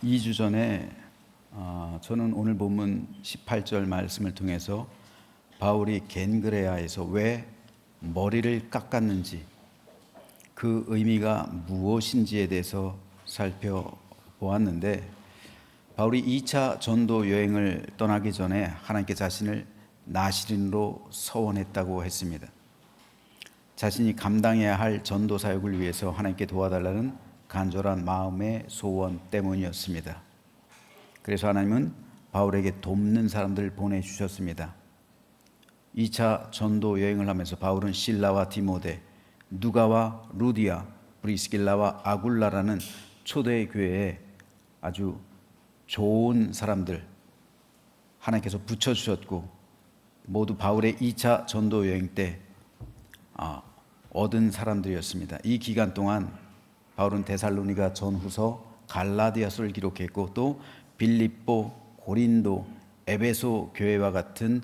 2주 전에 저는 오늘 본문 18절 말씀을 통해서 바울이 겐그레아에서 왜 머리를 깎았는지 그 의미가 무엇인지에 대해서 살펴보았는데, 바울이 2차 전도 여행을 떠나기 전에 하나님께 자신을 나시린으로 서원했다고 했습니다. 자신이 감당해야 할 전도 사역을 위해서 하나님께 도와달라는 간절한 마음의 소원 때문이었습니다. 그래서 하나님은 바울에게 돕는 사람들을 보내주셨습니다. 2차 전도 여행을 하면서 바울은 실라와 디모데, 누가와 루디아, 브리스길라와 아굴라라는 초대 교회에 아주 좋은 사람들 하나님께서 붙여주셨고, 모두 바울의 2차 전도 여행 때 얻은 사람들이었습니다. 이 기간 동안 바울은 데살로니가 전후서, 갈라디아서를 기록했고, 또 빌립보, 고린도, 에베소 교회와 같은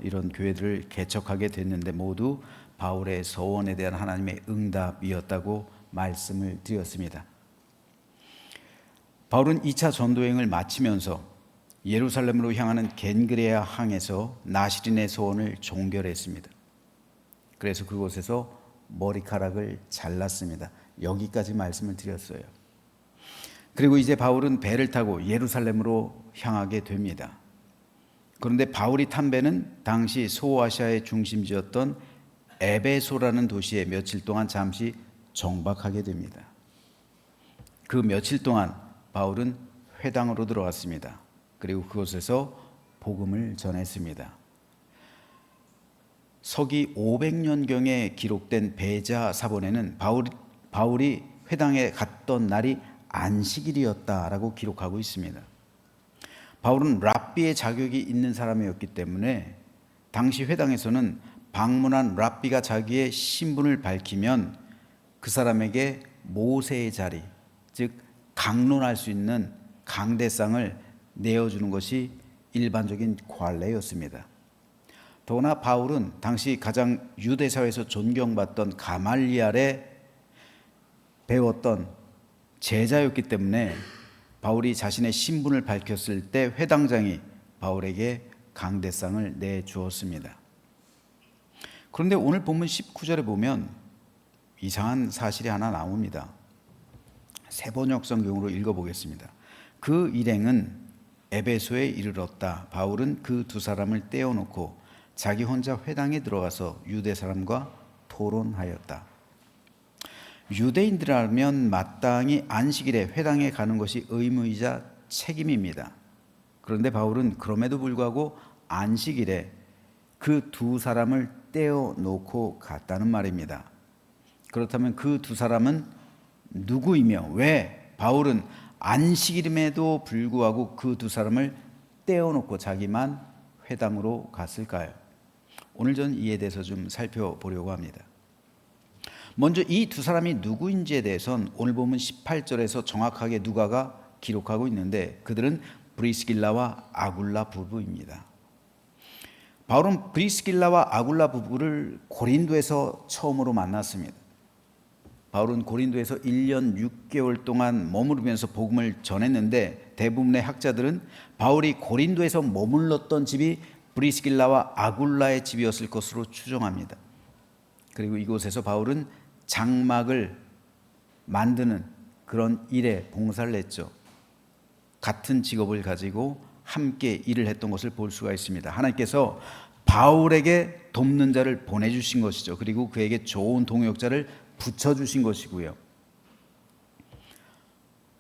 이런 교회들을 개척하게 됐는데, 모두 바울의 서원에 대한 하나님의 응답이었다고 말씀을 드렸습니다. 바울은 2차 전도여행을 마치면서 예루살렘으로 향하는 겐그레아 항에서 나시린의 서원을 종결했습니다. 그래서 그곳에서 머리카락을 잘랐습니다. 여기까지 말씀을 드렸어요. 그리고 이제 바울은 배를 타고 예루살렘으로 향하게 됩니다. 그런데 바울이 탄 배는 당시 소아시아의 중심지였던 에베소라는 도시에 며칠 동안 잠시 정박하게 됩니다. 그 며칠 동안 바울은 회당으로 들어갔습니다. 그리고 그곳에서 복음을 전했습니다. 서기 500년경에 기록된 베자 사본에는 바울이 회당에 갔던 날이 안식일이었다라고 기록하고 있습니다. 바울은 랍비의 자격이 있는 사람이었기 때문에 당시 회당에서는 방문한 랍비가 자기의 신분을 밝히면 그 사람에게 모세의 자리, 즉 강론할 수 있는 강대상을 내어주는 것이 일반적인 관례였습니다. 더구나 바울은 당시 가장 유대사회에서 존경받던 가말리알에 배웠던 제자였기 때문에 바울이 자신의 신분을 밝혔을 때 회당장이 바울에게 강대상을 내주었습니다. 그런데 오늘 본문 19절에 보면 이상한 사실이 하나 나옵니다. 세번역 성경으로 읽어보겠습니다. 그 일행은 에베소에 이르렀다. 바울은 그 두 사람을 떼어놓고 자기 혼자 회당에 들어가서 유대 사람과 토론하였다. 유대인들이라면 마땅히 안식일에 회당에 가는 것이 의무이자 책임입니다. 그런데 바울은 그럼에도 불구하고 안식일에 그 두 사람을 떼어놓고 갔다는 말입니다. 그렇다면 그 두 사람은 누구이며 왜 바울은 안식일임에도 불구하고 그 두 사람을 떼어놓고 자기만 회당으로 갔을까요? 오늘 저는 이에 대해서 좀 살펴보려고 합니다. 먼저 이 두 사람이 누구인지에 대해서는 오늘 보면 18절에서 정확하게 누가가 기록하고 있는데, 그들은 브리스길라와 아굴라 부부입니다. 바울은 브리스길라와 아굴라 부부를 고린도에서 처음으로 만났습니다. 바울은 고린도에서 1년 6개월 동안 머무르면서 복음을 전했는데, 대부분의 학자들은 바울이 고린도에서 머물렀던 집이 브리스길라와 아굴라의 집이었을 것으로 추정합니다. 그리고 이곳에서 바울은 장막을 만드는 그런 일에 봉사를 했죠. 같은 직업을 가지고 함께 일을 했던 것을 볼 수가 있습니다. 하나님께서 바울에게 돕는 자를 보내주신 것이죠. 그리고 그에게 좋은 동역자를 붙여주신 것이고요.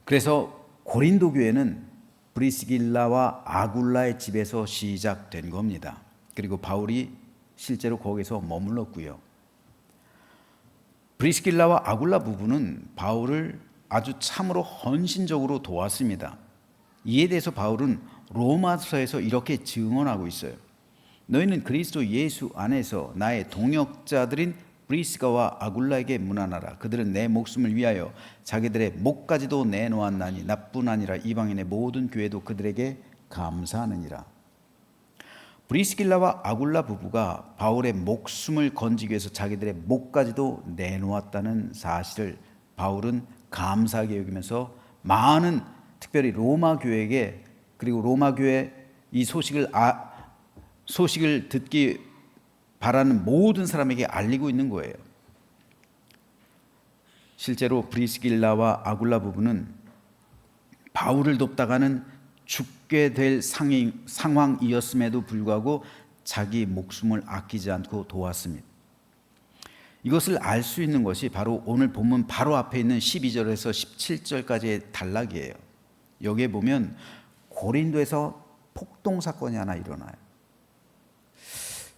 그래서 고린도 교회는 브리스길라와 아굴라의 집에서 시작된 겁니다. 그리고 바울이 실제로 거기서 머물렀고요. 브리스길라와 아굴라 부부는 바울을 아주 참으로 헌신적으로 도왔습니다. 이에 대해서 바울은 로마서에서 이렇게 증언하고 있어요. 너희는 그리스도 예수 안에서 나의 동역자들인 브리스가와 아굴라에게 문안하라. 그들은 내 목숨을 위하여 자기들의 목까지도 내놓았나니 나뿐 아니라 이방인의 모든 교회도 그들에게 감사하느니라. 브리스길라와 아굴라 부부가 바울의 목숨을 건지기 위해서 자기들의 목까지도 내놓았다는 사실을 바울은 감사하게 여기면서 많은 특별히 로마 교회에게, 그리고 로마 교회 이 소식을 듣기 바라는 모든 사람에게 알리고 있는 거예요. 실제로 브리스길라와 아굴라 부부는 바울을 돕다가는 죽게 될 상황이었음에도 불구하고 자기 목숨을 아끼지 않고 도왔습니다. 이것을 알 수 있는 것이 바로 오늘 본문 바로 앞에 있는 12절에서 17절까지의 단락이에요. 여기에 보면 고린도에서 폭동 사건이 하나 일어나요.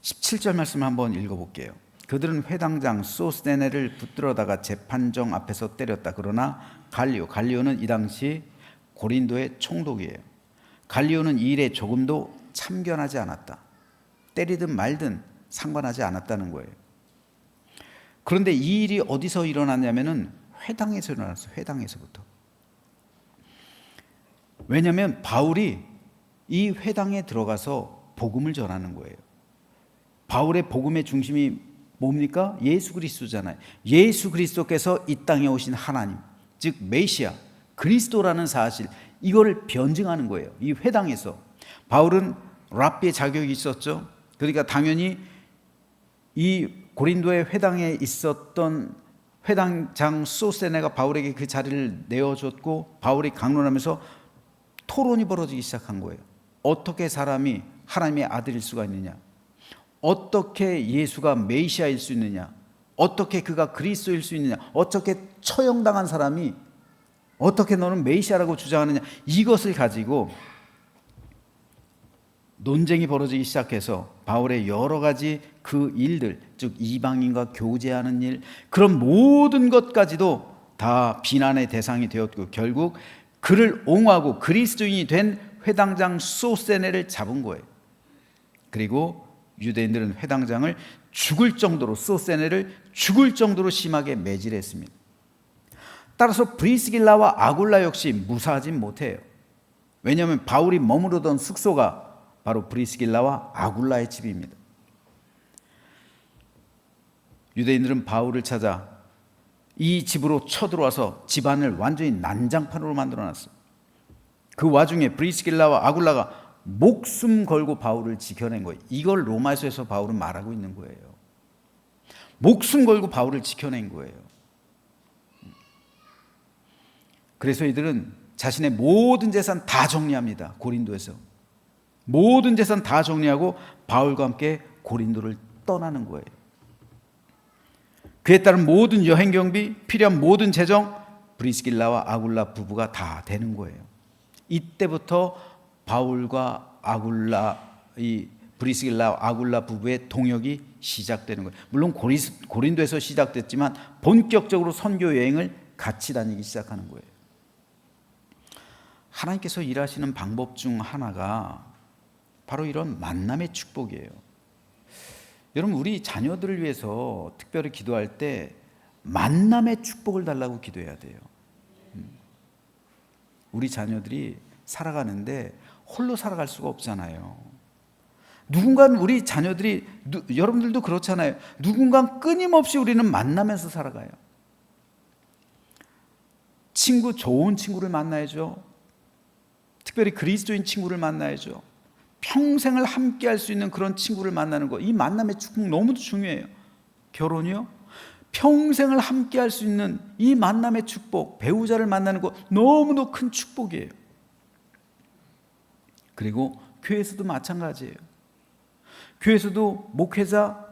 17절 말씀을 한번 읽어볼게요. 그들은 회당장 소스데네를 붙들어다가 재판정 앞에서 때렸다. 그러나 갈리오는 이 당시 고린도의 총독이에요. 갈리오는 이 일에 조금도 참견하지 않았다. 때리든 말든 상관하지 않았다는 거예요. 그런데 이 일이 어디서 일어났냐면은 회당에서 일어났어요. 회당에서부터. 왜냐하면 바울이 이 회당에 들어가서 복음을 전하는 거예요. 바울의 복음의 중심이 뭡니까? 예수 그리스도잖아요. 예수 그리스도께서 이 땅에 오신 하나님, 즉 메시아, 그리스도라는 사실, 이거를 변증하는 거예요. 이 회당에서. 바울은 랍비의 자격이 있었죠. 그러니까 당연히 이 고린도의 회당에 있었던 회당장 소스데네가 바울에게 그 자리를 내어줬고, 바울이 강론하면서 토론이 벌어지기 시작한 거예요. 어떻게 사람이 하나님의 아들일 수가 있느냐? 어떻게 예수가 메시아일 수 있느냐? 어떻게 그가 그리스도일 수 있느냐? 어떻게 처형당한 사람이 어떻게 너는 메시아라고 주장하느냐? 이것을 가지고 논쟁이 벌어지기 시작해서 바울의 여러 가지 그 일들, 즉 이방인과 교제하는 일, 그런 모든 것까지도 다 비난의 대상이 되었고, 결국 그를 옹호하고 그리스도인이 된 회당장 소스데네를 잡은 거예요. 그리고 유대인들은 회당장을 죽을 정도로, 소스데네를 죽을 정도로 심하게 매질했습니다. 따라서 브리스길라와 아굴라 역시 무사하지 못해요. 왜냐하면 바울이 머무르던 숙소가 바로 브리스길라와 아굴라의 집입니다. 유대인들은 바울을 찾아 이 집으로 쳐들어와서 집안을 완전히 난장판으로 만들어놨어요. 그 와중에 브리스길라와 아굴라가 목숨 걸고 바울을 지켜낸 거예요. 이걸 로마서에서 바울은 말하고 있는 거예요. 목숨 걸고 바울을 지켜낸 거예요. 그래서 이들은 자신의 모든 재산 다 정리합니다. 고린도에서 모든 재산 다 정리하고 바울과 함께 고린도를 떠나는 거예요. 그에 따른 모든 여행 경비, 필요한 모든 재정, 브리스길라와 아굴라 부부가 다 되는 거예요. 이때부터 바울과 브리스길라 아굴라 부부의 동역이 시작되는 거예요. 물론 고린도에서 시작됐지만 본격적으로 선교 여행을 같이 다니기 시작하는 거예요. 하나님께서 일하시는 방법 중 하나가 바로 이런 만남의 축복이에요. 여러분, 우리 자녀들을 위해서 특별히 기도할 때 만남의 축복을 달라고 기도해야 돼요. 우리 자녀들이 살아가는데 홀로 살아갈 수가 없잖아요. 누군가는 우리 자녀들이, 여러분들도 그렇잖아요. 누군가 끊임없이 우리는 만나면서 살아가요. 좋은 친구를 만나야죠. 특별히 그리스도인 친구를 만나야죠. 평생을 함께 할 수 있는 그런 친구를 만나는 것, 이 만남의 축복 너무도 중요해요. 결혼이요? 평생을 함께 할 수 있는 이 만남의 축복, 배우자를 만나는 것 너무도 큰 축복이에요. 그리고 교회에서도 마찬가지예요. 교회에서도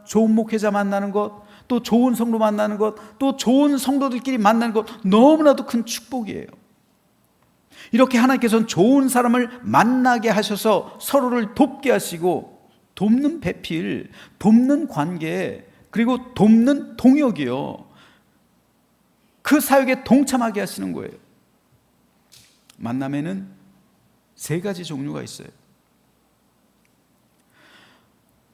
좋은 목회자 만나는 것, 또 좋은 성도 만나는 것, 또 좋은 성도들끼리 만나는 것 너무나도 큰 축복이에요. 이렇게 하나님께서는 좋은 사람을 만나게 하셔서 서로를 돕게 하시고, 돕는 배필, 돕는 관계, 그리고 돕는 동역이요, 그 사역에 동참하게 하시는 거예요. 만남에는 3가지 종류가 있어요.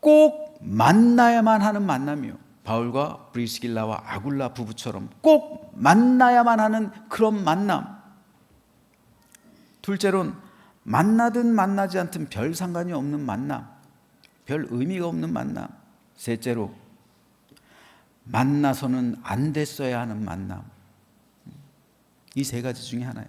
꼭 만나야만 하는 만남이요, 바울과 브리스길라와 아굴라 부부처럼 꼭 만나야만 하는 그런 만남. 둘째로는 만나든 만나지 않든 별 상관이 없는 만남, 별 의미가 없는 만남. 셋째로 만나서는 안 됐어야 하는 만남. 이 3가지 중에 하나예요.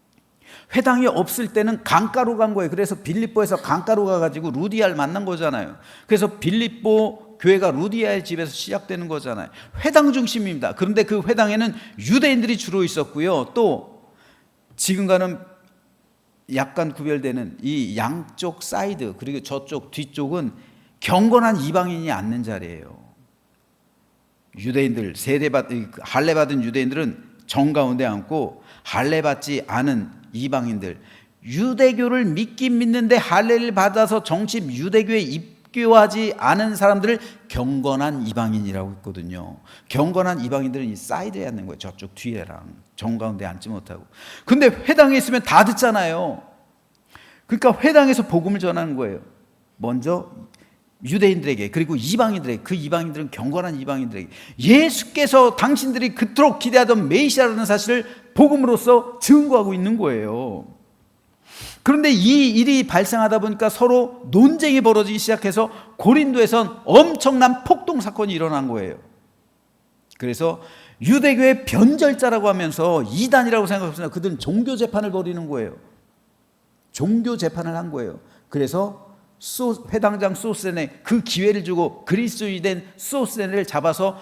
회당이 없을 때는 강가로 간 거예요. 그래서 빌립보에서 강가로 가가지고 루디아를 만난 거잖아요. 그래서 빌립보 교회가 루디아의 집에서 시작되는 거잖아요. 회당 중심입니다. 그런데 그 회당에는 유대인들이 주로 있었고요. 또 지금과는 약간 구별되는 이 양쪽 사이드, 그리고 저쪽 뒤쪽은 경건한 이방인이 앉는 자리예요. 유대인들, 할례 받은 유대인들은 정가운데 앉고, 할례 받지 않은 이방인들, 유대교를 믿긴 믿는데 할례를 받아서 정식 유대교에 입교하지 않은 사람들을 경건한 이방인이라고 했거든요. 경건한 이방인들은 이 사이드에 앉는 거예요. 저쪽 뒤에랑 정가운데 앉지 못하고. 근데 회당에 있으면 다 듣잖아요. 그러니까 회당에서 복음을 전하는 거예요. 먼저 유대인들에게, 그리고 이방인들에게. 그 이방인들은 경건한 이방인들에게 예수께서 당신들이 그토록 기대하던 메시아라는 사실을 복음으로써 증거하고 있는 거예요. 그런데 이 일이 발생하다 보니까 서로 논쟁이 벌어지기 시작해서 고린도에선 엄청난 폭동 사건이 일어난 거예요. 그래서 유대교의 변절자라고 하면서 이단이라고 생각했습니다. 그들은 종교 재판을 벌이는 거예요. 종교 재판을 한 거예요. 그래서 회당장 소스네네, 그 기회를 주고 그리스도인이 된 소스네를 잡아서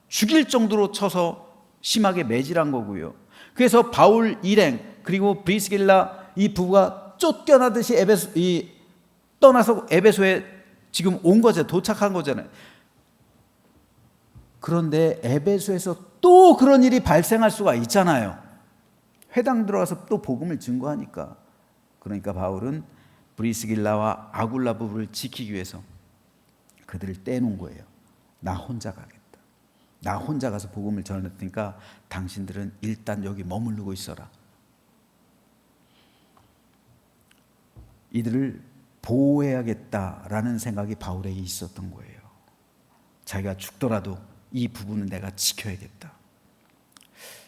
죽일 정도로 쳐서 심하게 매질한 거고요. 그래서 바울 일행 그리고 브리스길라 이 부부가 쫓겨나듯이 떠나서 에베소에 지금 온 거죠. 도착한 거잖아요. 그런데 에베소에서 또 그런 일이 발생할 수가 있잖아요. 회당 들어가서 또 복음을 증거하니까. 그러니까 바울은 브리스길라와 아굴라 부부를 지키기 위해서 그들을 떼놓은 거예요. 나 혼자 가겠다. 나 혼자 가서 복음을 전했으니까 당신들은 일단 여기 머무르고 있어라. 이들을 보호해야겠다라는 생각이 바울에게 있었던 거예요. 자기가 죽더라도 이 부부는 내가 지켜야겠다.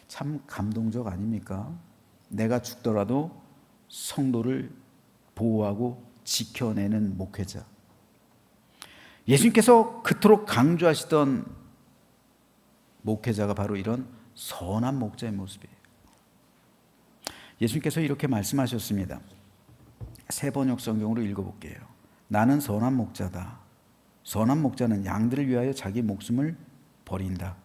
참 감동적 아닙니까? 내가 죽더라도 성도를 보호하고 지켜내는 목회자. 예수님께서 그토록 강조하시던 목회자가 바로 이런 선한 목자의 모습이에요. 예수님께서 이렇게 말씀하셨습니다. 새 번역 성경으로 읽어볼게요. 나는 선한 목자다. 선한 목자는 양들을 위하여 자기 목숨을 버린다.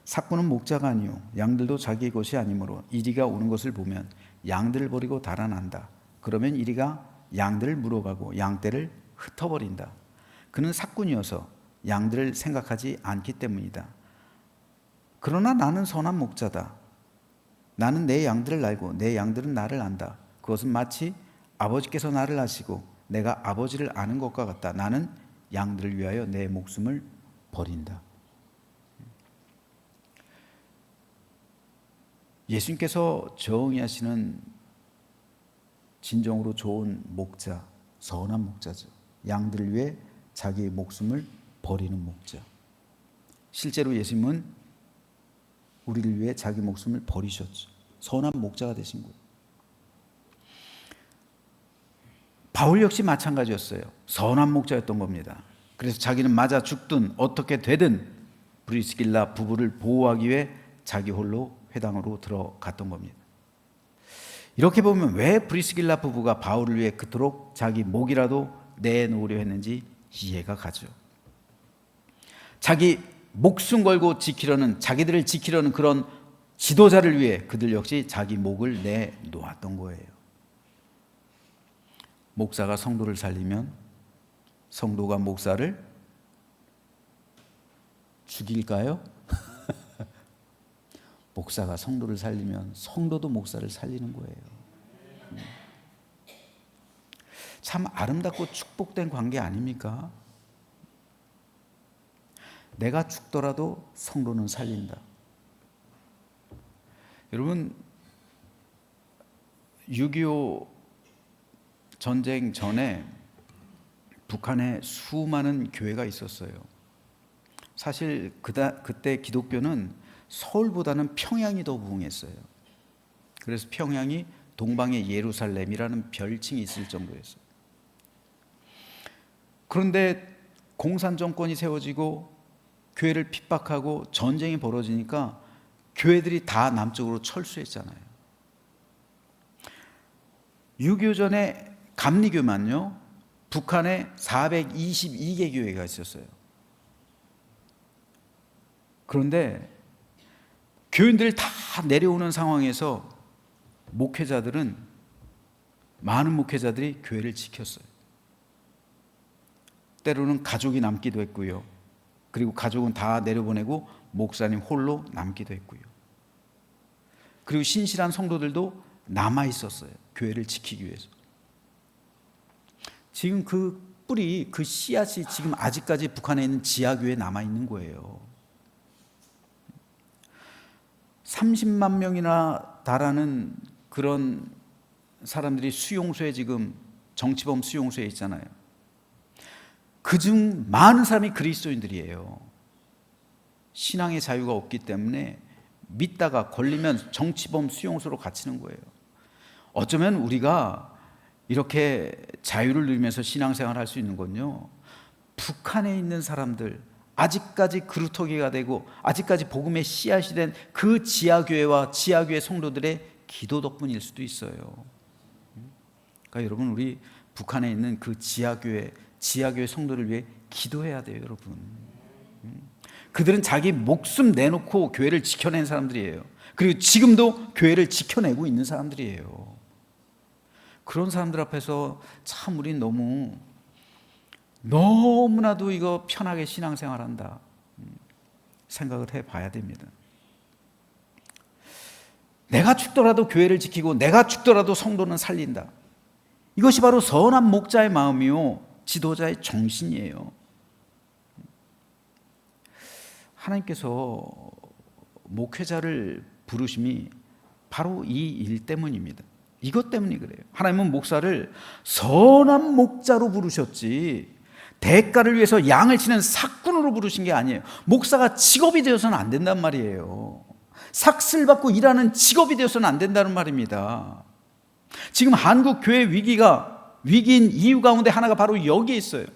삭구는 목자가 아니요 양들도 자기 것이 아니므로 이리가 오는 것을 보면 양들을 버리고 달아난다. 그러면 이리가 양들을 물어가고 양떼를 흩어버린다. 그는 삭군이어서 양들을 생각하지 않기 때문이다. 그러나 나는 선한 목자다. 나는 내 양들을 알고 내 양들은 나를 안다. 그것은 마치 아버지께서 나를 아시고 내가 아버지를 아는 것과 같다. 나는 양들을 위하여 내 목숨을 버린다. 예수님께서 정의하시는 진정으로 좋은 목자, 선한 목자죠. 양들을 위해 자기의 목숨을 버리는 목자. 실제로 예수님은 우리를 위해 자기 목숨을 버리셨죠. 선한 목자가 되신 거예요. 바울 역시 마찬가지였어요. 선한 목자였던 겁니다. 그래서 자기는 맞아 죽든 어떻게 되든 브리스길라 부부를 보호하기 위해 자기 홀로 회당으로 들어갔던 겁니다. 이렇게 보면 왜 브리스길라 부부가 바울을 위해 그토록 자기 목이라도 내놓으려 했는지 이해가 가죠. 자기 목숨 걸고 지키려는, 자기들을 지키려는 그런 지도자를 위해 그들 역시 자기 목을 내놓았던 거예요. 목사가 성도를 살리면 성도가 목사를 죽일까요? 목사가 성도를 살리면 성도도 목사를 살리는 거예요. 참 아름답고 축복된 관계 아닙니까? 내가 죽더라도 성도는 살린다. 여러분, 6.25 전쟁 전에 북한에 수많은 교회가 있었어요. 사실 그때 기독교는 서울보다는 평양이 더 부흥했어요. 그래서 평양이 동방의 예루살렘이라는 별칭이 있을 정도였어요. 그런데 공산 정권이 세워지고 교회를 핍박하고 전쟁이 벌어지니까 교회들이 다 남쪽으로 철수했잖아요. 6.25 전에 감리교만요, 북한에 422개 교회가 있었어요. 그런데 교인들 다 내려오는 상황에서 많은 목회자들이 교회를 지켰어요. 때로는 가족이 남기도 했고요. 그리고 가족은 다 내려보내고 목사님 홀로 남기도 했고요. 그리고 신실한 성도들도 남아 있었어요. 교회를 지키기 위해서. 지금 그 뿌리, 그 씨앗이 지금 아직까지 북한에 있는 지하교회에 남아 있는 거예요. 30만 명이나 달하는 그런 사람들이 수용소에, 지금 정치범 수용소에 있잖아요. 그중 많은 사람이 그리스도인들이에요. 신앙의 자유가 없기 때문에 믿다가 걸리면 정치범 수용소로 갇히는 거예요. 어쩌면 우리가 이렇게 자유를 누리면서 신앙생활을 할 수 있는 건요, 북한에 있는 사람들, 아직까지 그루터기가 되고 아직까지 복음의 씨앗이 된 그 지하교회와 지하교회 성도들의 기도 덕분일 수도 있어요. 그러니까 여러분, 우리 북한에 있는 그 지하교회 성도를 위해 기도해야 돼요, 여러분. 그들은 자기 목숨 내놓고 교회를 지켜낸 사람들이에요. 그리고 지금도 교회를 지켜내고 있는 사람들이에요. 그런 사람들 앞에서 참 우린 너무나도 이거 편하게 신앙생활한다 생각을 해봐야 됩니다. 내가 죽더라도 교회를 지키고 내가 죽더라도 성도는 살린다. 이것이 바로 선한 목자의 마음이요, 지도자의 정신이에요. 하나님께서 목회자를 부르심이 바로 이 일 때문입니다. 이것 때문이 그래요. 하나님은 목사를 선한 목자로 부르셨지 대가를 위해서 양을 치는 삭군으로 부르신 게 아니에요. 목사가 직업이 되어서는 안 된단 말이에요. 삭슬 받고 일하는 직업이 되어서는 안 된다는 말입니다. 지금 한국 교회 위기인 이유 가운데 하나가 바로 여기에 있어요.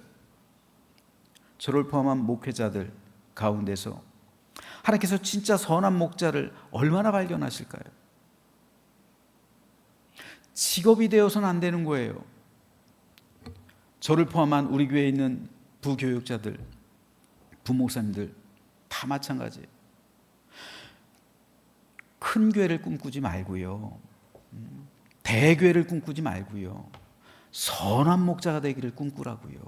저를 포함한 목회자들 가운데서 하나님께서 진짜 선한 목자를 얼마나 발견하실까요? 직업이 되어서는 안 되는 거예요. 저를 포함한 우리 교회에 있는 부교육자들, 부목사님들 다 마찬가지예요. 큰 교회를 꿈꾸지 말고요, 대교회를 꿈꾸지 말고요, 선한 목자가 되기를 꿈꾸라고요.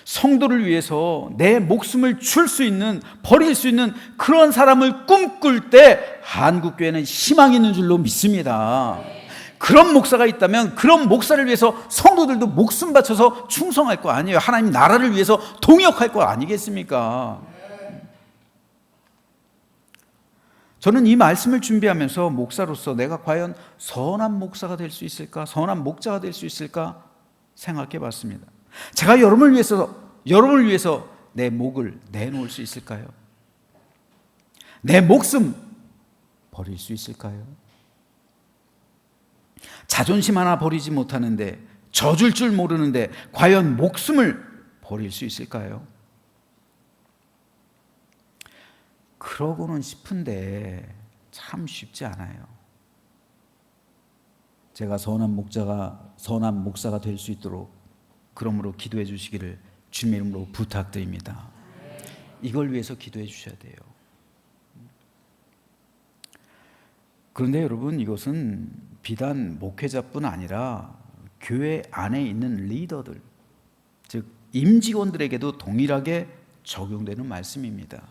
성도를 위해서 내 목숨을 줄 수 있는, 버릴 수 있는 그런 사람을 꿈꿀 때 한국교회는 희망이 있는 줄로 믿습니다. 그런 목사가 있다면 그런 목사를 위해서 성도들도 목숨 바쳐서 충성할 거 아니에요. 하나님 나라를 위해서 동역할 거 아니겠습니까? 저는 이 말씀을 준비하면서 목사로서 내가 과연 선한 목사가 될 수 있을까, 선한 목자가 될 수 있을까 생각해 봤습니다. 제가 여러분을 위해서 내 목을 내놓을 수 있을까요? 내 목숨 버릴 수 있을까요? 자존심 하나 버리지 못하는데, 져줄 줄 모르는데 과연 목숨을 버릴 수 있을까요? 그러고는 싶은데 참 쉽지 않아요. 제가 선한 목사가 될 수 있도록 그러므로 기도해 주시기를 주님의 이름으로 부탁드립니다. 이걸 위해서 기도해 주셔야 돼요. 그런데 여러분, 이것은 비단 목회자뿐 아니라 교회 안에 있는 리더들, 즉 임직원들에게도 동일하게 적용되는 말씀입니다.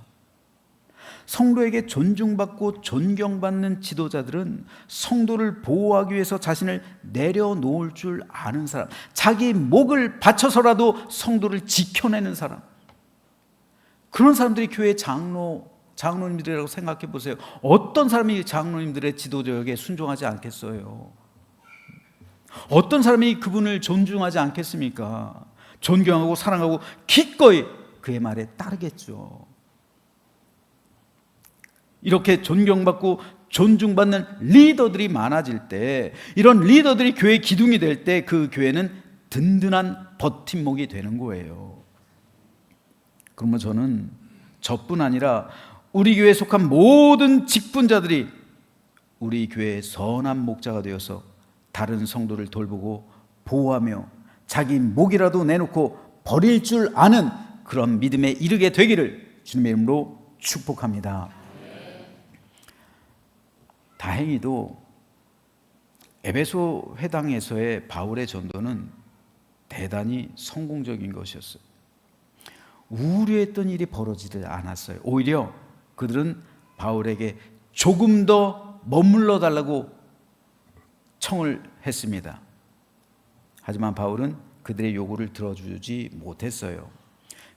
성도에게 존중받고 존경받는 지도자들은 성도를 보호하기 위해서 자신을 내려놓을 줄 아는 사람, 자기 목을 바쳐서라도 성도를 지켜내는 사람, 그런 사람들이 교회 장로님들이라고 생각해 보세요. 어떤 사람이 장로님들의 지도자에게 순종하지 않겠어요? 어떤 사람이 그분을 존중하지 않겠습니까? 존경하고 사랑하고 기꺼이 그의 말에 따르겠죠. 이렇게 존경받고 존중받는 리더들이 많아질 때, 이런 리더들이 교회 기둥이 될 때 그 교회는 든든한 버팀목이 되는 거예요. 그러면 저는 저뿐 아니라 우리 교회에 속한 모든 직분자들이 우리 교회의 선한 목자가 되어서 다른 성도를 돌보고 보호하며 자기 목이라도 내놓고 버릴 줄 아는 그런 믿음에 이르게 되기를 주님의 이름으로 축복합니다. 다행히도 에베소 회당에서의 바울의 전도는 대단히 성공적인 것이었어요. 우려했던 일이 벌어지지 않았어요. 오히려 그들은 바울에게 조금 더 머물러 달라고 청을 했습니다. 하지만 바울은 그들의 요구를 들어주지 못했어요.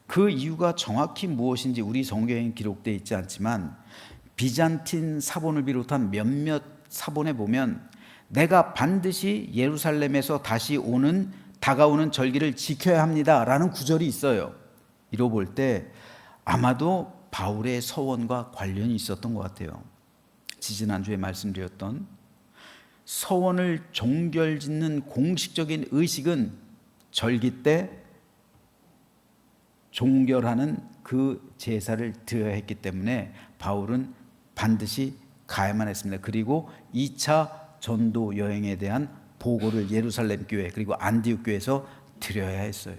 그 이유가 정확히 무엇인지 우리 성경에 기록되어 있지 않지만 비잔틴 사본을 비롯한 몇몇 사본에 보면 내가 반드시 예루살렘에서 다시 다가오는 절기를 지켜야 합니다 라는 구절이 있어요. 이로 볼 때 아마도 바울의 서원과 관련이 있었던 것 같아요. 지지난주에 말씀드렸던 서원을 종결짓는 공식적인 의식은 절기 때 종결하는 그 제사를 드려야 했기 때문에 바울은 반드시 가야만 했습니다. 그리고 2차 전도 여행에 대한 보고를 예루살렘 교회 그리고 안디옥 교회에서 드려야 했어요.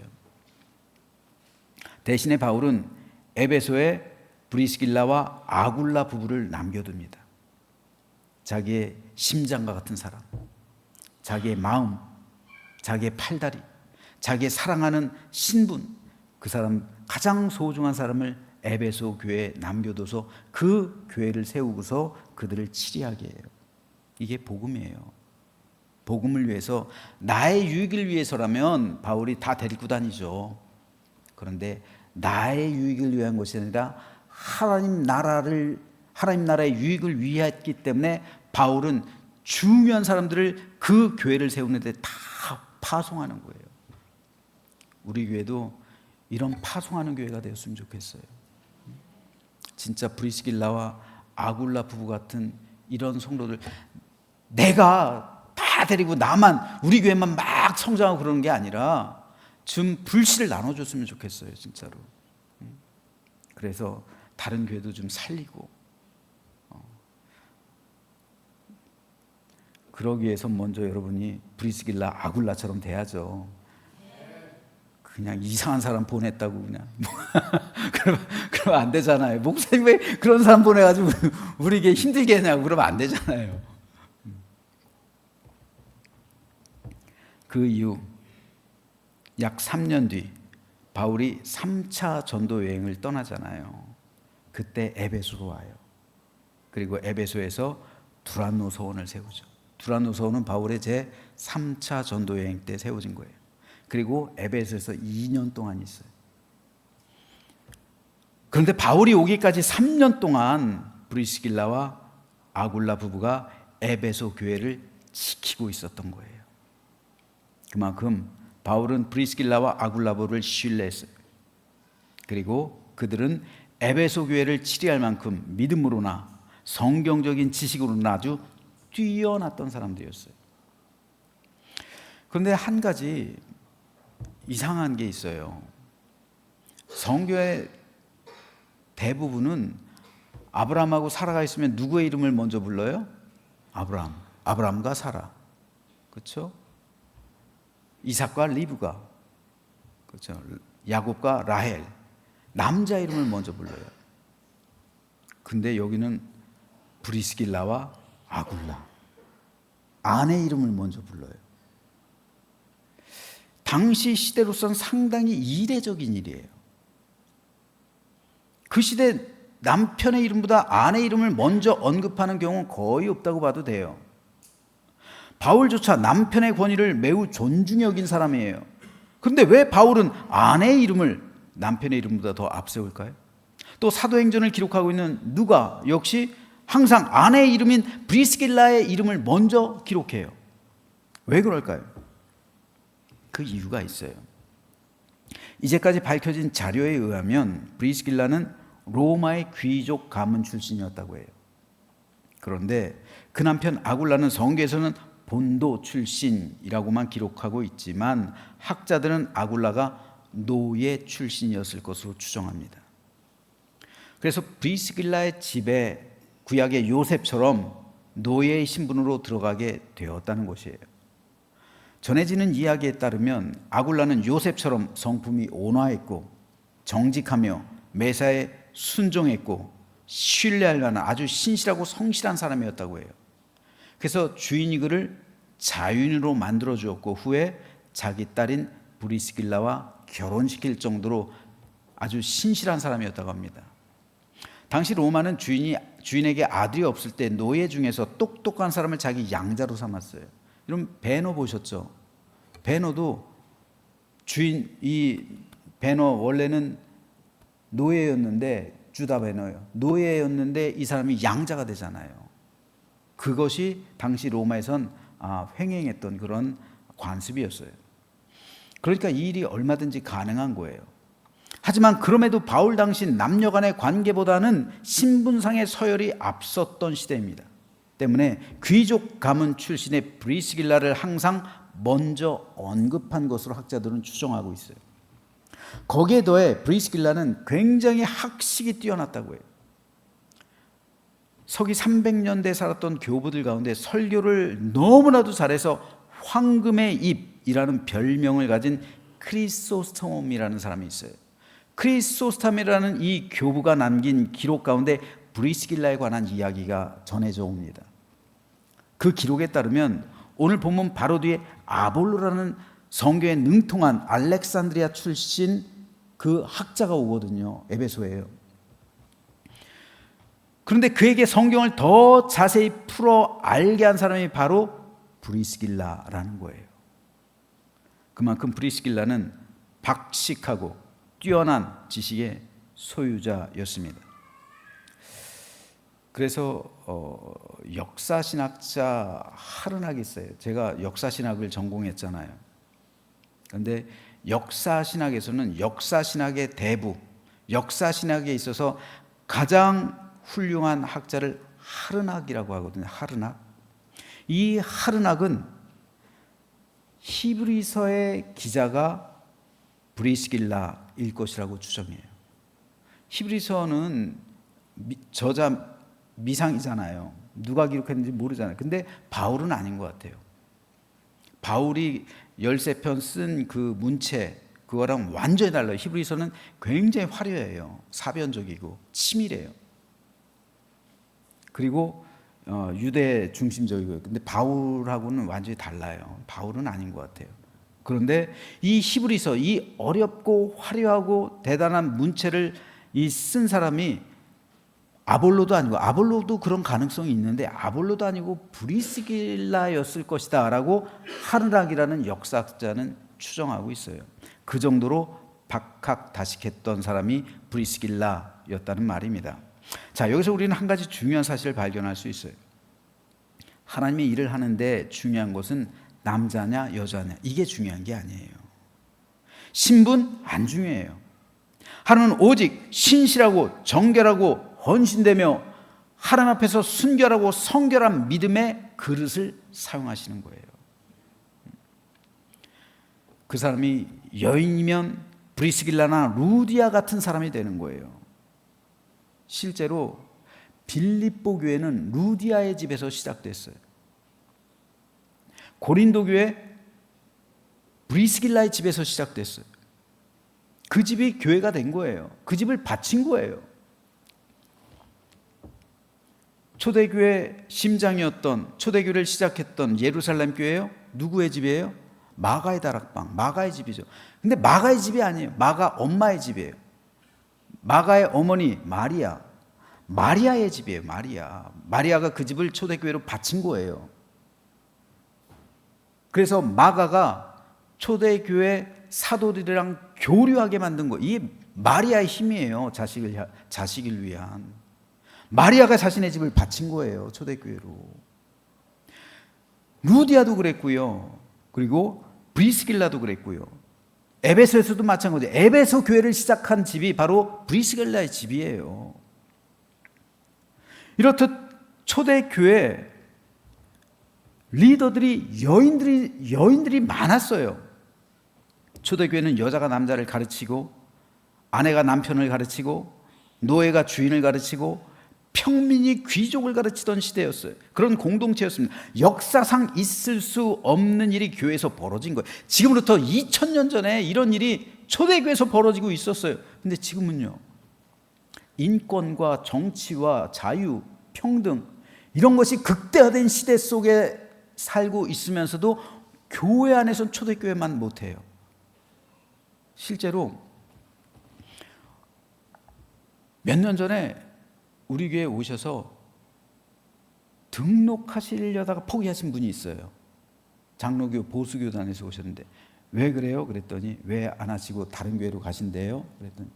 대신에 바울은 에베소에 브리스길라와 아굴라 부부를 남겨둡니다. 자기의 심장과 같은 사람, 자기의 마음, 자기의 팔다리, 자기의 사랑하는 신분, 그 사람 가장 소중한 사람을 에베소 교회에 남겨둬서 그 교회를 세우고서 그들을 치리하게 해요. 이게 복음이에요. 복음을 위해서, 나의 유익을 위해서라면 바울이 다 데리고 다니죠. 그런데 나의 유익을 위한 것이 아니라 하나님 나라의 유익을 위했기 때문에 바울은 중요한 사람들을 그 교회를 세우는데 다 파송하는 거예요. 우리 교회도 이런 파송하는 교회가 되었으면 좋겠어요. 진짜 브리스길라와 아굴라 부부 같은 이런 성도들, 내가 다 데리고 나만, 우리 교회만 막 성장하고 그러는 게 아니라 좀 불씨를 나눠줬으면 좋겠어요, 진짜로. 그래서 다른 교회도 좀 살리고, 그러기 위해서 먼저 여러분이 브리스길라 아굴라처럼 돼야죠. 그냥 이상한 사람 보냈다고 그냥 그러면 안 되잖아요. 목사님 왜 그런 사람 보내가지고 우리에게 힘들게 하냐고 그러면 안 되잖아요. 그 이후 약 3년 뒤 바울이 3차 전도 여행을 떠나잖아요. 그때 에베소로 와요. 그리고 에베소에서 두란노 서원을 세우죠. 두란노 서원은 바울의 제 3차 전도 여행 때 세워진 거예요. 그리고 에베소에서 2년 동안 있어요. 그런데 바울이 오기까지 3년 동안 브리스길라와 아굴라 부부가 에베소 교회를 지키고 있었던 거예요. 그만큼 바울은 브리스길라와 아굴라 부부를 신뢰했어요. 그리고 그들은 에베소 교회를 치리할 만큼 믿음으로나 성경적인 지식으로나 아주 뛰어났던 사람들이었어요. 그런데 한 가지 이상한 게 있어요. 성교의 대부분은 아브라함하고 사라가 있으면 누구의 이름을 먼저 불러요? 아브라함과 사라, 그렇죠? 이삭과 리브가, 그렇죠? 야곱과 라헬, 남자 이름을 먼저 불러요. 근데 여기는 브리스길라와 아굴라, 아내 이름을 먼저 불러요. 당시 시대로서는 상당히 이례적인 일이에요. 그 시대 남편의 이름보다 아내 이름을 먼저 언급하는 경우는 거의 없다고 봐도 돼요. 바울조차 남편의 권위를 매우 존중히 여긴 사람이에요. 그런데 왜 바울은 아내의 이름을 남편의 이름보다 더 앞세울까요? 또 사도행전을 기록하고 있는 누가 역시 항상 아내의 이름인 브리스길라의 이름을 먼저 기록해요. 왜 그럴까요? 그 이유가 있어요. 이제까지 밝혀진 자료에 의하면 브리스길라는 로마의 귀족 가문 출신이었다고 해요. 그런데 그 남편 아굴라는 성경에서는 본도 출신이라고만 기록하고 있지만 학자들은 아굴라가 노예 출신이었을 것으로 추정합니다. 그래서 브리스길라의 집에 구약의 요셉처럼 노예의 신분으로 들어가게 되었다는 것이에요. 전해지는 이야기에 따르면 아굴라는 요셉처럼 성품이 온화했고 정직하며 매사에 순종했고 신뢰할 만한 아주 신실하고 성실한 사람이었다고 해요. 그래서 주인이 그를 자유인으로 만들어 주었고 후에 자기 딸인 브리스길라와 결혼시킬 정도로 아주 신실한 사람이었다고 합니다. 당시 로마는 주인에게 아들이 없을 때 노예 중에서 똑똑한 사람을 자기 양자로 삼았어요. 여러분 베너 보셨죠? 베너도 이 베너 원래는 노예였는데 주다 베너요. 노예였는데 이 사람이 양자가 되잖아요. 그것이 당시 로마에선 횡행했던 그런 관습이었어요. 그러니까 이 일이 얼마든지 가능한 거예요. 하지만 그럼에도 바울 당시 남녀 간의 관계보다는 신분상의 서열이 앞섰던 시대입니다. 때문에 귀족 가문 출신의 브리스길라를 항상 먼저 언급한 것으로 학자들은 추정하고 있어요. 거기에 더해 브리스길라는 굉장히 학식이 뛰어났다고 해요. 서기 300년대에 살았던 교부들 가운데 설교를 너무나도 잘해서 황금의 입이라는 별명을 가진 크리소스톰이라는 사람이 있어요. 크리소스톰이라는 이 교부가 남긴 기록 가운데 브리스길라에 관한 이야기가 전해져 옵니다. 그 기록에 따르면 오늘 본문 바로 뒤에 아볼로라는 성경에 능통한 알렉산드리아 출신 그 학자가 오거든요. 에베소예요. 그런데 그에게 성경을 더 자세히 풀어 알게 한 사람이 바로 브리스길라라는 거예요. 그만큼 브리스길라는 박식하고 뛰어난 지식의 소유자였습니다. 그래서 역사신학자 하르낙이 있어요. 제가 역사신학을 전공했잖아요. 그런데 역사신학에서는 역사신학의 대부, 역사신학에 있어서 가장 훌륭한 학자를 하르낙이라고 하거든요. 하르낙. 이 하르낙은 히브리서의 기자가 브리스길라일 것이라고 추정해요. 히브리서는 저자 미상이잖아요. 누가 기록했는지 모르잖아요. 근데 바울은 아닌 것 같아요. 바울이 13편 쓴 그 문체 그거랑 완전히 달라요. 히브리서는 굉장히 화려해요. 사변적이고 치밀해요. 그리고 유대 중심적이고요. 근데 바울하고는 완전히 달라요. 바울은 아닌 것 같아요. 그런데 이 히브리서, 이 어렵고 화려하고 대단한 문체를 쓴 사람이 아볼로도 아니고, 아볼로도 그런 가능성이 있는데 아볼로도 아니고 브리스길라였을 것이다 라고 하르낙이라는 역사학자는 추정하고 있어요. 그 정도로 박학다식했던 사람이 브리스길라였다는 말입니다. 자, 여기서 우리는 한 가지 중요한 사실을 발견할 수 있어요. 하나님의 일을 하는데 중요한 것은 남자냐 여자냐 이게 중요한 게 아니에요. 신분 안 중요해요. 하나님은 오직 신실하고 정결하고 헌신되며 하나님 앞에서 순결하고 성결한 믿음의 그릇을 사용하시는 거예요. 그 사람이 여인이면 브리스길라나 루디아 같은 사람이 되는 거예요. 실제로 빌립보 교회는 루디아의 집에서 시작됐어요. 고린도 교회 브리스길라의 집에서 시작됐어요. 그 집이 교회가 된 거예요. 그 집을 바친 거예요. 초대교회 심장이었던, 초대교회를 시작했던 예루살렘 교회요? 누구의 집이에요? 마가의 다락방, 마가의 집이죠. 근데 마가의 집이 아니에요. 마가 엄마의 집이에요. 마가의 어머니 마리아, 마리아의 집이에요. 마리아가 그 집을 초대교회로 바친 거예요. 그래서 마가가 초대교회 사도들이랑 교류하게 만든 거, 이게 마리아의 힘이에요. 자식을 위한. 마리아가 자신의 집을 바친 거예요. 초대교회로. 루디아도 그랬고요. 그리고 브리스길라도 그랬고요. 에베소에서도 마찬가지예요. 에베소 교회를 시작한 집이 바로 브리스길라의 집이에요. 이렇듯 초대교회 리더들이 여인들이 많았어요. 초대교회는 여자가 남자를 가르치고 아내가 남편을 가르치고 노예가 주인을 가르치고 평민이 귀족을 가르치던 시대였어요. 그런 공동체였습니다. 역사상 있을 수 없는 일이 교회에서 벌어진 거예요. 지금부터 2000년 전에 이런 일이 초대교회에서 벌어지고 있었어요. 근데 지금은요, 인권과 정치와 자유, 평등 이런 것이 극대화된 시대 속에 살고 있으면서도 교회 안에서는 초대교회만 못해요. 실제로 몇 년 전에 우리 교회에 오셔서 등록하시려다가 포기하신 분이 있어요. 장로교 보수교단에서 오셨는데 왜 그래요? 그랬더니 왜 안 하시고 다른 교회로 가신대요? 그랬더니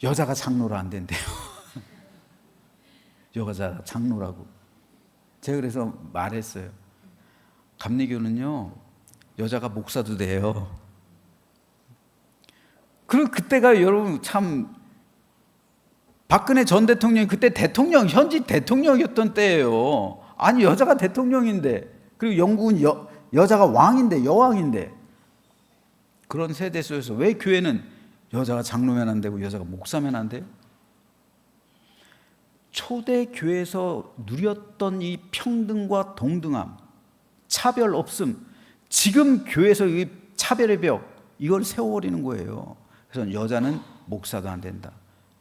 여자가 장로로 안 된대요. 여자가 장로라고. 제가 그래서 말했어요. 감리교는요, 여자가 목사도 돼요. 그리고 그때가 여러분 참 박근혜 전 대통령이 그때 대통령, 현직 대통령이었던 때예요. 아니 여자가 대통령인데, 그리고 영국은 여자가 왕인데, 여왕인데, 그런 세대 속에서 왜 교회는 여자가 장로면 안 되고 여자가 목사면 안 돼요? 초대 교회에서 누렸던 이 평등과 동등함, 차별 없음, 지금 교회에서 이 차별의 벽, 이걸 세워버리는 거예요. 그래서 여자는 목사도 안 된다,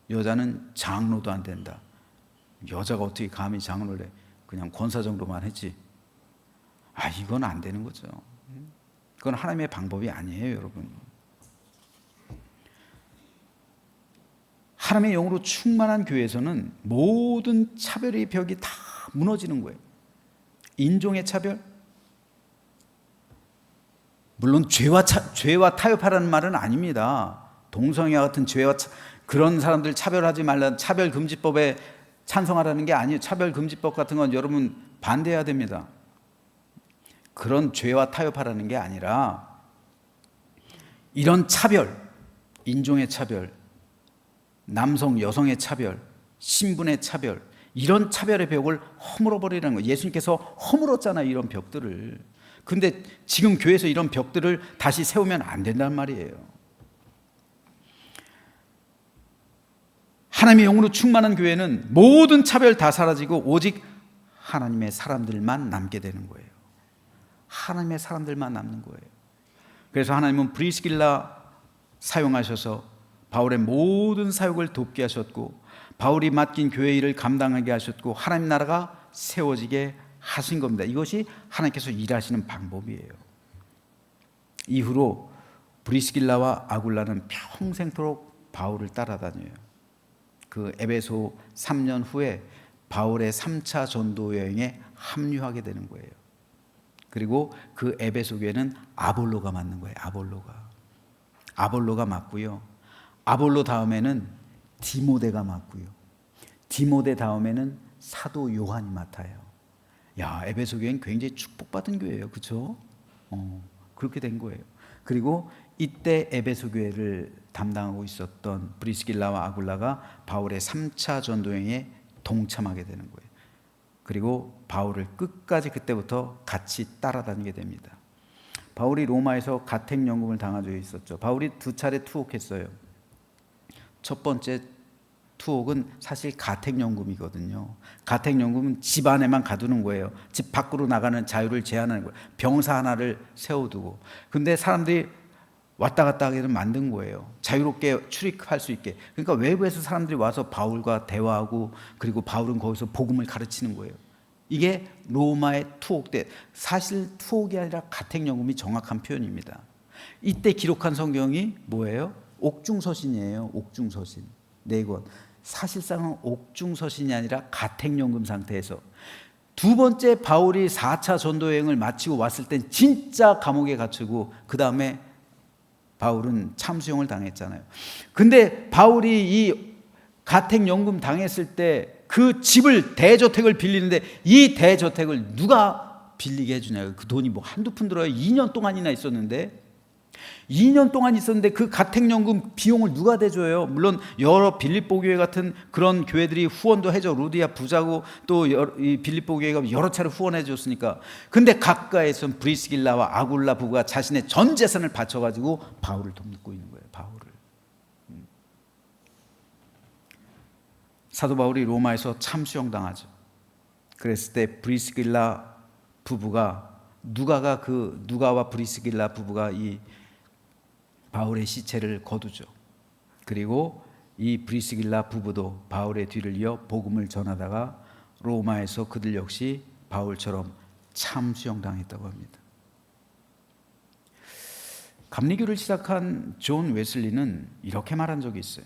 여자는 장로도 안 된다. 여자가 어떻게 감히 장로를 해? 그냥 권사 정도만 했지. 이건 안 되는 거죠. 그건 하나님의 방법이 아니에요, 여러분. 하나님의 영으로 충만한 교회에서는 모든 차별의 벽이 다 무너지는 거예요. 인종의 차별, 물론 죄와 타협하라는 말은 아닙니다. 동성애와 같은 죄와 그런 사람들 차별하지 말라, 차별금지법에 찬성하라는 게 아니에요. 차별금지법 같은 건 여러분 반대해야 됩니다. 그런 죄와 타협하라는 게 아니라 이런 차별, 인종의 차별, 남성 여성의 차별, 신분의 차별, 이런 차별의 벽을 허물어버리라는 거예요. 예수님께서 허물었잖아요, 이런 벽들을. 근데 지금 교회에서 이런 벽들을 다시 세우면 안 된단 말이에요. 하나님의 영으로 충만한 교회는 모든 차별 다 사라지고 오직 하나님의 사람들만 남게 되는 거예요. 하나님의 사람들만 남는 거예요. 그래서 하나님은 브리스길라 사용하셔서 바울의 모든 사역을 돕게 하셨고, 바울이 맡긴 교회 일을 감당하게 하셨고, 하나님 나라가 세워지게 하신 겁니다. 이것이 하나님께서 일하시는 방법이에요. 이후로 브리스길라와 아굴라는 평생토록 바울을 따라다녀요. 그 에베소 3년 후에 바울의 3차 전도 여행에 합류하게 되는 거예요. 그리고 그 에베소 교회는 아볼로가 맡는 거예요. 아볼로가 맡고요. 아볼로 다음에는 디모데가 맡고요. 디모데 다음에는 사도 요한이 맡아요. 에베소 교회는 굉장히 축복받은 교회예요. 그렇죠? 그렇게 된 거예요. 그리고 이때 에베소 교회를 담당하고 있었던 브리스길라와 아굴라가 바울의 3차 전도여행에 동참하게 되는 거예요. 그리고 바울을 끝까지 그때부터 같이 따라다니게 됩니다. 바울이 로마에서 가택연금을 당한 적이 있었죠. 바울이 2차례 투옥했어요. 첫 번째 투옥은 사실 가택연금이거든요. 가택연금은 집 안에만 가두는 거예요. 집 밖으로 나가는 자유를 제한하는 거예요. 병사 하나를 세워두고. 근데 사람들이 왔다 갔다 하게 만든 거예요. 자유롭게 출입할 수 있게. 그러니까 외부에서 사람들이 와서 바울과 대화하고, 그리고 바울은 거기서 복음을 가르치는 거예요. 이게 로마의 투옥 때, 사실 투옥이 아니라 가택연금이 정확한 표현입니다. 이때 기록한 성경이 뭐예요? 옥중서신이에요. 옥중서신 4권. 사실상은 옥중서신이 아니라 가택연금 상태에서 두 번째 바울이 4차 전도여행을 마치고 왔을 땐 진짜 감옥에 갇히고, 그 다음에 바울은 참수형을 당했잖아요. 근데 바울이 이 가택연금 당했을 때 그 집을, 대저택을 빌리는데, 이 대저택을 누가 빌리게 해주냐고. 그 돈이 뭐 한두 푼 들어요. 2년 동안이나 있었는데, 2년 동안 있었는데 그 가택연금 비용을 누가 대줘요? 물론 여러 빌립보 교회 같은 그런 교회들이 후원도 해줘. 루디아 부자고 또 이 빌립보 교회가 여러 차례 후원해 줬으니까. 근데 가까이에선 브리스길라와 아굴라 부부가 자신의 전 재산을 바쳐가지고 바울을 돕고 있는 거예요. 바울을. 사도 바울이 로마에서 참수형당하죠. 그랬을 때 브리스길라 부부가 누가와 브리스길라 부부가 이 바울의 시체를 거두죠. 그리고 이 브리스길라 부부도 바울의 뒤를 이어 복음을 전하다가 로마에서 그들 역시 바울처럼 참수형당했다고 합니다. 감리교를 시작한 존 웨슬리는 이렇게 말한 적이 있어요.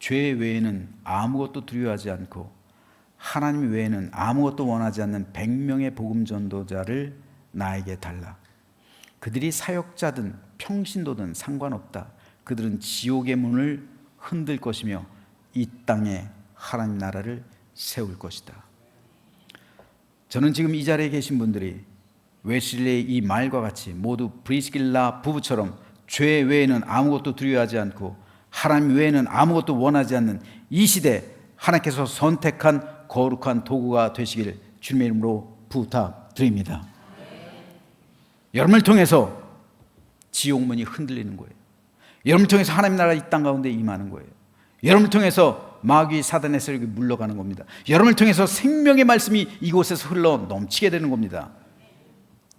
죄 외에는 아무것도 두려워하지 않고 하나님 외에는 아무것도 원하지 않는 100명의 복음 전도자를 나에게 달라. 그들이 사역자든 평신도든 상관없다. 그들은 지옥의 문을 흔들 것이며 이 땅에 하나님 나라를 세울 것이다. 저는 지금 이 자리에 계신 분들이 웨슬리의 이 말과 같이 모두 브리스길라 부부처럼 죄 외에는 아무것도 두려워하지 않고 하나님 외에는 아무것도 원하지 않는 이 시대 하나님께서 선택한 거룩한 도구가 되시길 주님의 이름으로 부탁드립니다. 여러분을 통해서 지옥문이 흔들리는 거예요. 여러분을 통해서 하나님 나라 이 땅 가운데 임하는 거예요. 여러분을 통해서 마귀 사단의 세력이 물러가는 겁니다. 여러분을 통해서 생명의 말씀이 이곳에서 흘러 넘치게 되는 겁니다.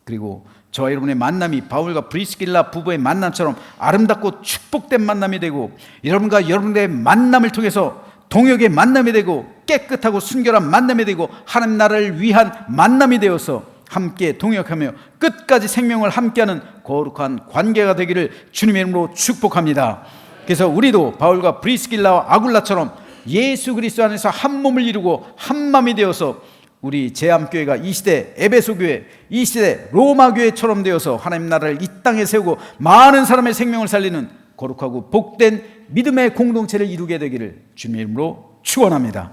그리고 저와 여러분의 만남이 바울과 브리스길라 부부의 만남처럼 아름답고 축복된 만남이 되고, 여러분과 여러분의 만남을 통해서 동역의 만남이 되고 깨끗하고 순결한 만남이 되고 하나님 나라를 위한 만남이 되어서 함께 동역하며 끝까지 생명을 함께하는 거룩한 관계가 되기를 주님의 이름으로 축복합니다. 그래서 우리도 바울과 브리스길라와 아굴라처럼 예수 그리스도 안에서 한 몸을 이루고 한 마음이 되어서 우리 제암교회가 이 시대 에베소 교회, 이 시대 로마 교회처럼 되어서 하나님 나라를 이 땅에 세우고 많은 사람의 생명을 살리는 거룩하고 복된 믿음의 공동체를 이루게 되기를 주님의 이름으로 축원합니다.